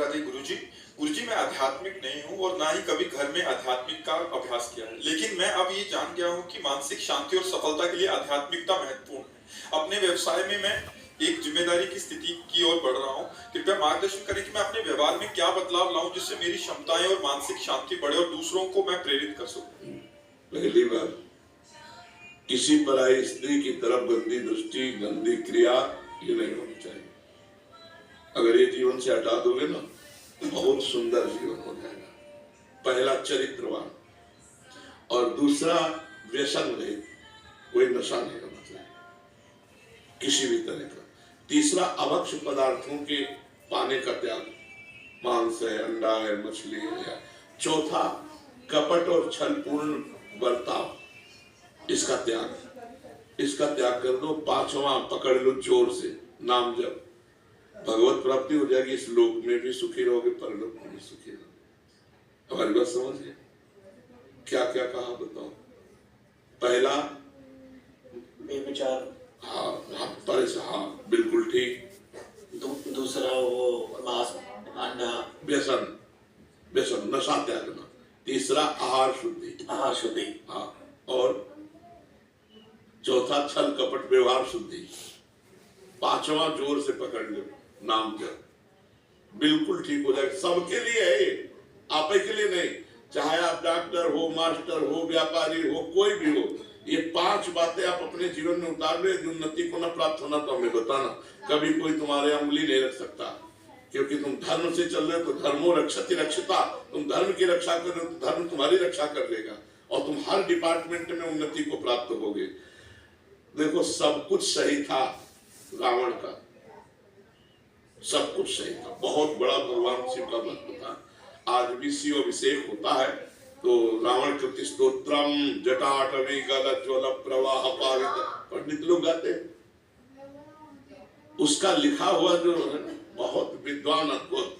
राधे गुरुजी। गुरुजी, मैं आध्यात्मिक नहीं हूँ और ना ही कभी घर में आध्यात्मिक का अभ्यास किया है, लेकिन मैं अब ये जान गया हूँ कि मानसिक शांति और सफलता के लिए आध्यात्मिकता महत्वपूर्ण है। अपने व्यवसाय में मैं एक जिम्मेदारी की स्थिति की ओर बढ़ रहा हूँ। कृपया मार्गदर्शन करें कि मैं अपने व्यवहार में क्या बदलाव लाऊं जिससे मेरी क्षमताएं और मानसिक शांति बढ़े और दूसरों को मैं प्रेरित कर सकूं। पहली बात, किसी पराई स्त्री की तरफ गंदी दृष्टि, गंदी क्रिया ये नहीं होनी चाहिए। अगर ये जीवन से हटा दोगे ना, बहुत सुंदर जीवन हो जाएगा। पहला चरित्रवान, और दूसरा व्यसन रहित, कोई नशा नहीं करना चाहिए किसी भी तरह का। तीसरा अभक्ष्य पदार्थों के पाने का त्याग, मांस है, अंडा है, मछली है। चौथा कपट और छलपूर्ण बर्ताव, इसका त्याग कर दो। पांचवा पकड़ लो जोर से नाम जप, भगवत प्राप्ति हो जाएगी। इस लोक में भी सुखी रहोगे, परलोक में भी सुखी रहोगे। हमारी बात समझ गए? क्या क्या कहा बताओ? पहला बेविचार, हाँ बिल्कुल ठीक। दूसरा वो मांस, अंडा, व्यसन नशा त्यागना। तीसरा आहार शुद्धि, हाँ। और चौथा छल कपट व्यवहार शुद्धि। पांचवा जोर से पकड़ लो नाम जप, बिल्कुल ठीक हो जाएगा। सबके लिए है, आप के लिए नहीं। चाहे आप डॉक्टर हो, मास्टर हो, व्यापारी हो, कोई भी हो, ये 5 बातें आप अपने जीवन में उतार ले। उन्नति को न प्राप्त होना तो हमें बताना। कभी कोई तुम्हारे उंगली नहीं रख सकता, क्योंकि तुम धर्म से चल रहे हो तो धर्मो रक्षति रक्षिता। तुम धर्म की रक्षा कर रहे हो तो धर्म तुम्हारी रक्षा कर लेगा, और तुम हर डिपार्टमेंट में उन्नति को प्राप्त होगे। देखो, सब कुछ सही था रावण का, सब कुछ सही था। बहुत बड़ा भगवान शिव का भक्त था। आज भी शिव अभिषेक होता है तो रावण कृति स्तोत्रम जटाटवी गलज्वल प्रवाह पावित पंडित लोग गाते हैं। उसका लिखा हुआ जो है बहुत विद्वान अद्भुत।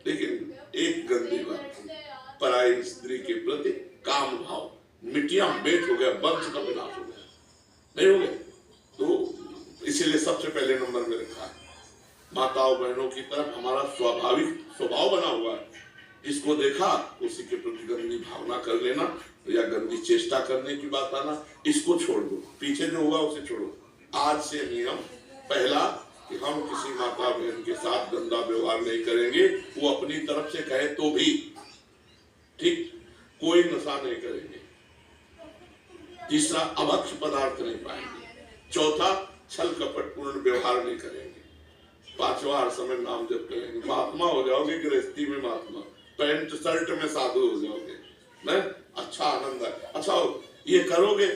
लेकिन एक गंदी बात, पराई स्त्री के प्रति काम भाव, मिट्टियां बेच हो गया, वंश का विनाश हो गया, नहीं हो गया। तो इसीलिए सबसे पहले नंबर में रखा है। माताओं बहनों की तरफ हमारा स्वाभाविक स्वभाव बना हुआ है। जिसको देखा उसी के प्रति गंदी भावना कर लेना या गंदी चेष्टा करने की बात आना, इसको छोड़ दो। पीछे जो हुआ उसे छोड़ो। आज से नियम पहला कि हम किसी माता बहन के साथ गंदा व्यवहार नहीं करेंगे। वो अपनी तरफ से कहे तो भी ठीक, कोई नशा नहीं करेंगे। तीसरा अभक्ष्य पदार्थ नहीं पाएंगे। चौथा छल कपट पूर्ण व्यवहार नहीं करेंगे। पांचवा हर समय नाम जप करेंगे। महात्मा हो जाओगे, गृहस्थी में महात्मा, पैंट शर्ट में साधु हो जाओगे। मैं अच्छा आनंद है। अच्छा, ये करोगे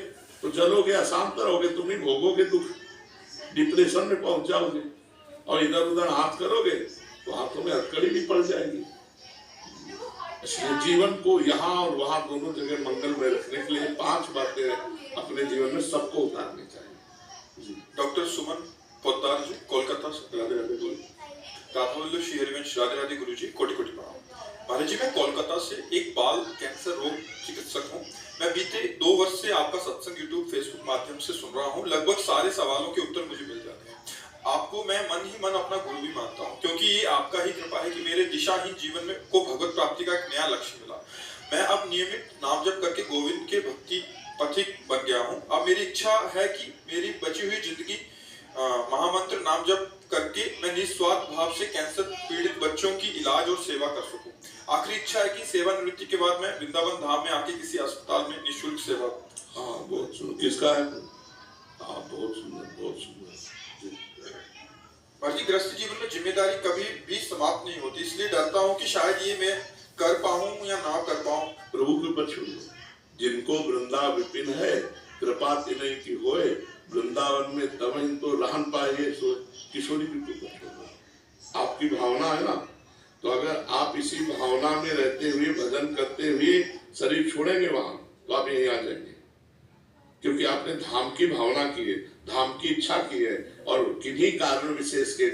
तो जलोगे, अशांत रहोगे, तुम ही भोगोगे दुख, डिप्रेशन में पहुंच जाओगे। और इधर उधर हाथ करोगे तो हाथों में हथकड़ी भी पड़ जाएगी। इसलिए जीवन को यहाँ और वहां दोनों जगह मंगल में रखने के लिए 5 बातें अपने जीवन में सबको उतारनी चाहिए। डॉक्टर सुमन पोद्दार जी, कोलकाता से। राधे राधे बोल। राधा श्री हरिवंश। राधे राधे गुरुजी, कोटि कोटि प्रणाम। महाराज जी, मैं कोलकाता से एक बाल कैंसर रोग चिकित्सक हूँ। मैं बीते 2 वर्ष से आपका सत्संग यूट्यूब फेसबुक माध्यम से सुन रहा हूँ। लगभग सारे सवालों के उत्तर मुझे मिल जाते हैं। आपको मैं मन ही मन अपना गुरु भी मानता हूँ, क्योंकि ये आपका ही कृपा है कि मेरे दिशाहीन जीवन में को भगवत प्राप्ति का एक नया लक्ष्य मिला। मैं अब नियमित नाम जप करके गोविंद के भक्ति पथिक बन गया हूँ। अब मेरी इच्छा है कि मेरी बची हुई जिंदगी महामंत्र नाम जप करके मैं निस्वार्थ भाव से कैंसर पीड़ित बच्चों की इलाज और सेवा कर सकूं। आखिरी इच्छा है कि सेवानिवृत्ति के बाद मैं वृंदावन धाम में आके किसी अस्पताल में निःशुल्क सेवा। हाँ, बहुत सुंदर। किसका है? हाँ, बहुत सुंदर, बहुत सुंदर। जी, गृहस्थ जीवन में जिम्मेदारी कभी भी समाप्त नहीं होती, इसलिए डरता हूँ कि शायद ये मैं कर पाऊँ या ना कर पाऊँ। प्रभु के ऊपर छोड़ो। जिनको वृंदा विपिन है, कृपा तिन्हीं की होए, वृंदावन में तमहिं तो रहन पाए सो। किशोरी जी को आपकी भावना है ना, तो अगर आप इसी भावना में रहते हुए भजन करते हुए शरीर छोड़ेंगे वहां, तो आप यहीं आ जाएंगे। क्योंकि आपने धाम की भावना की है, धाम की इच्छा की है, और किन्हीं कारण विशेष के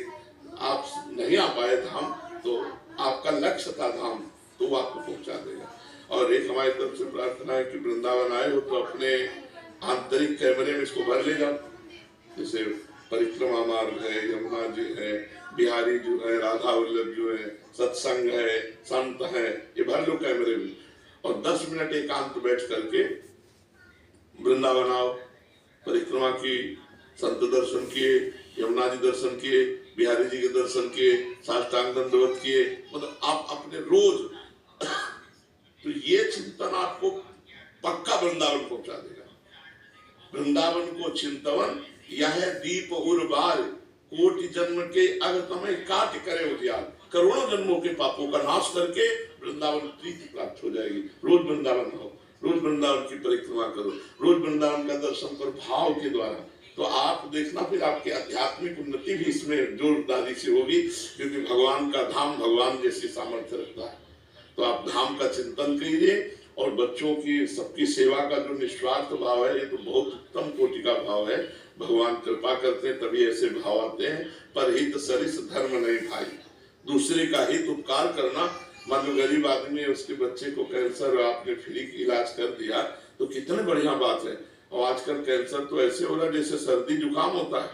आप नहीं आ पाए धाम, तो आपका लक्ष्य था धाम, तो वो आपको पहुंचा देगा। और एक हमारी तरफ से प्रार्थना है कि वृंदावन आए हो तो अपने आंतरिक कैमरे में इसको भर ले जाओ। जैसे परिक्रमा मार्ग है, यमुना जी है, बिहारी जो है, राधा वल्लभ जो है, सत्संग है, संत है, ये भर लो कैमरे में और 10 मिनट एकांत बैठ करके वृंदावन आओ, परिक्रमा की, संत दर्शन किए, यमुना जी दर्शन किए, बिहारी जी के दर्शन किए, साष्टांग दंडवत किए, मतलब आप अपने रोज तो ये चिंतन आपको पक्का वृंदावन पहुंचा देगा। वृंदावन को चिंतवन यह दीप उर्बार, कोटि जन्म के अगतमय काट करे उजियार, करोड़ों जन्मों के पापों का नाश करके वृंदावन प्रीति प्राप्त हो जाएगी। रोज वृंदावन हो, रोज वृंदावन की परिक्रमा करो, रोज वृंदावन का दर्शन करो भाव के द्वारा, तो आप देखना फिर आपकी आध्यात्मिक उन्नति भी इसमें जोरदारी से होगी, क्योंकि भगवान का धाम भगवान जैसी सामर्थ्य रखता है। तो आप धाम का चिंतन कीजिए और बच्चों की सबकी सेवा का जो निस्वार्थ भाव है, ये तो बहुत उत्तम कोटि का भाव है। भगवान कृपा करते हैं तभी ऐसे भाव आते हैं। पर हित सरिस धर्म नहीं भाई, दूसरे का हित उपकार करना। मान लो गरीब आदमी है, उसके बच्चे को कैंसर आपने फ्री इलाज कर दिया तो कितने बढ़िया बात है। और आजकल कैंसर तो ऐसे हो रहा है जैसे सर्दी जुकाम होता है,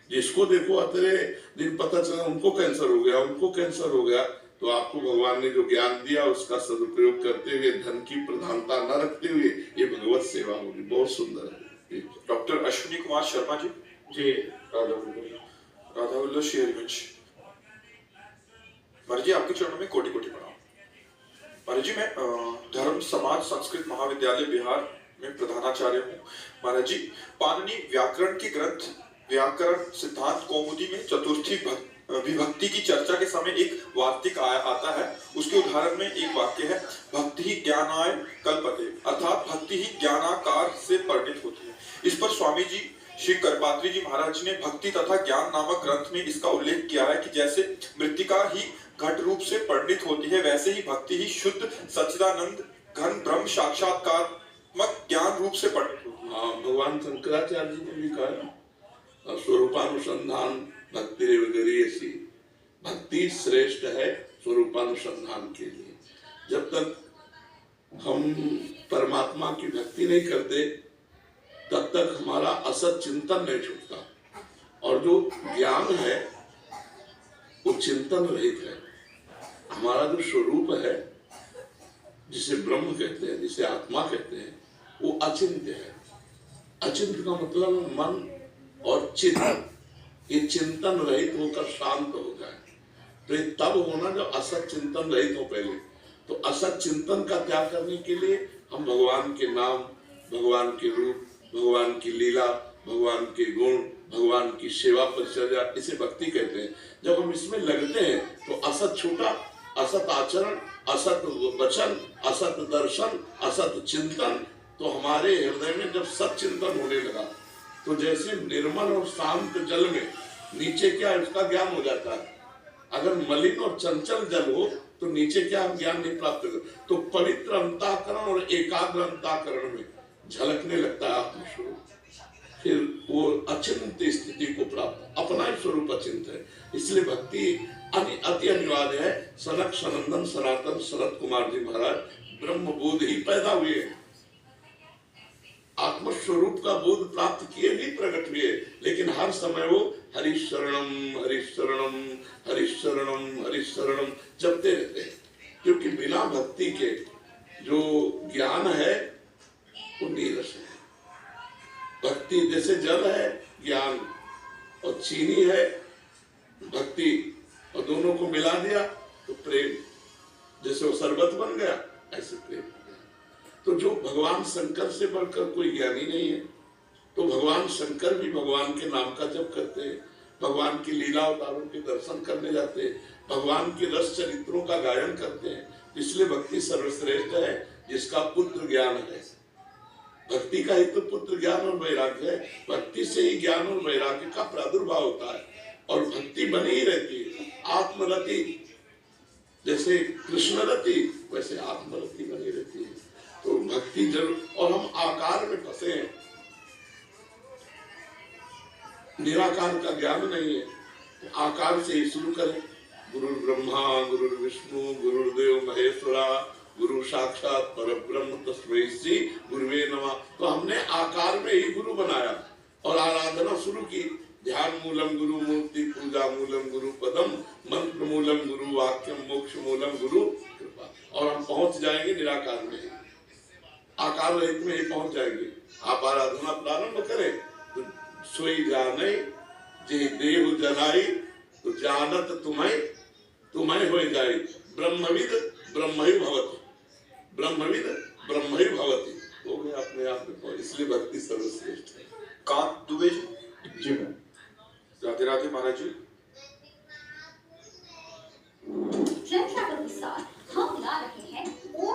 जिसको देखो अतरे दिन पता चला उनको कैंसर हो गया, उनको कैंसर हो गया। तो आपको भगवान ने जो ज्ञान दिया उसका सदुपयोग करते हुए, धन की प्रधानता न रखते हुए ये भगवत सेवा होगी, बहुत सुंदर है। डॉक्टर अश्विनी कुमार शर्मा जी। जी राधा वल्लभ श्री हरिवंश महाराज जी, आपके चरणों में कोटि कोटि प्रणाम। महाराज जी, मैं धर्म समाज संस्कृत महाविद्यालय बिहार में प्रधानाचार्य हूँ। महाराज जी, पाणिनि व्याकरण के ग्रंथ व्याकरण सिद्धांत कौमुदी में चतुर्थी विभक्ति की चर्चा के समय एक वार्तिक आता है। उसके उदाहरण में एक वाक्य है, भक्ति ही ज्ञानाय कल्पते, अर्थात भक्ति ही ज्ञानाकार से परिणित होती है। इस पर स्वामी जी श्री करपात्री जी महाराज ने भक्ति तथा ज्ञान नामक ग्रंथ में इसका उल्लेख किया है कि जैसे मृत्तिका ही घट रूप से परिणित होती है, वैसे ही भक्ति ही शुद्ध सच्चिदानंद घन ब्रह्म साक्षात्कारत्मक ज्ञान रूप से परिणित होती है। हाँ, भगवान शंकराचार्य जी ने भी कहा स्वरूपानुसंधान भक्ति रेवगरीयसी, भक्ति श्रेष्ठ है स्वरूपानुसंधान के लिए। जब तक हम परमात्मा की भक्ति नहीं करते तब तक हमारा असत चिंतन नहीं छूटता, और जो ज्ञान है वो चिंतन रहित है। हमारा जो स्वरूप है, जिसे ब्रह्म कहते हैं, जिसे आत्मा कहते हैं, वो अचिंत्य है। अचिंत्य का मतलब मन और चित्त, ये चिंतन रहित होकर शांत हो जाए। तो ये तब होना जब असत चिंतन रहित हो पहले। तो असत चिंतन का त्याग करने के लिए हम भगवान के नाम, भगवान के रूप, भगवान की लीला, भगवान के गुण, भगवान की सेवा परिचर्या, इसे भक्ति कहते हैं। जब हम इसमें लगते हैं तो असत छूटा, असत आचरण, असत वचन, असत दर्शन, असत चिंतन, तो हमारे हृदय में जब सत चिंतन होने लगा तो जैसे निर्मल और शांत जल में नीचे क्या है उसका ज्ञान हो जाता है। अगर मलिन और चंचल जल हो तो नीचे क्या हम ज्ञान नहीं प्राप्त कर। तो पवित्र अंतःकरण और एकाग्र अंतःकरण में झलकने लगता है आत्मस्वरूप, फिर वो अचिंत स्थिति को प्राप्त, अपना ही स्वरूप अचिंत है। इसलिए भक्ति अति अनिवार्य है। सनक सनंदन सनातन शरद कुमार जी महाराज ब्रह्म बोध ही पैदा हुए, आत्मस्वरूप का बोध प्राप्त किए भी प्रकट हुए, लेकिन हर समय वो हरिशरणम हरिशरणम हरिशरणम हरिशरणम जपते रहते हैं, क्योंकि बिना भक्ति के जो ज्ञान है वो नीरस है। भक्ति जैसे जल है ज्ञान, और चीनी है भक्ति, और दोनों को मिला दिया तो प्रेम, जैसे वो शरबत बन गया ऐसे प्रेम। तो जो भगवान शंकर से बढ़कर कोई ज्ञानी नहीं है, तो भगवान शंकर भी भगवान के नाम का जप करते हैं, भगवान की लीला अवतारों के दर्शन करने जाते हैं, भगवान के रस चरित्रों का गायन करते हैं। इसलिए भक्ति सर्वश्रेष्ठ है, जिसका पुत्र ज्ञान है। भक्ति का ही तो पुत्र ज्ञान और वैराग्य है। भक्ति से ही ज्ञान और वैराग्य का प्रादुर्भाव होता है, और भक्ति बनी ही रहती है। आत्मरति, जैसे कृष्ण रति वैसे आत्मरति बनी रहती है। तो भक्ति जरूर, और हम आकार में फंसे हैं, निराकार का ज्ञान नहीं है, तो आकार से ही शुरू करें। गुरु ब्रह्मा गुरु विष्णु गुरुदेव महेश्वरा गुरु साक्षात परब्रह्म तस्मै श्री गुरुवे नमः। तो हमने आकार में ही गुरु बनाया और आराधना शुरू की, ध्यान मूलम गुरु मूर्ति पूजा मूलम गुरु पदम मंत्र मूलम गुरु वाक्यम मोक्ष मूलम गुरु कृपा। और हम पहुंच जाएंगे निराकार में, आकार रहित में ही पहुंच जाएंगे। आप आराधना प्रारंभ करें तो सोई जाने जे देव जनाई तो जानत तुम्हें हो जाए। ब्रह्मविद ब्रह्महि भवति, ब्रह्मविद ब्रह्महि भवति, हो गया अपने आप में। इसलिए भक्ति सर्वश्रेष्ठ है। कांत दुबे जी, जी मैम। राधे राधे महाराज जी।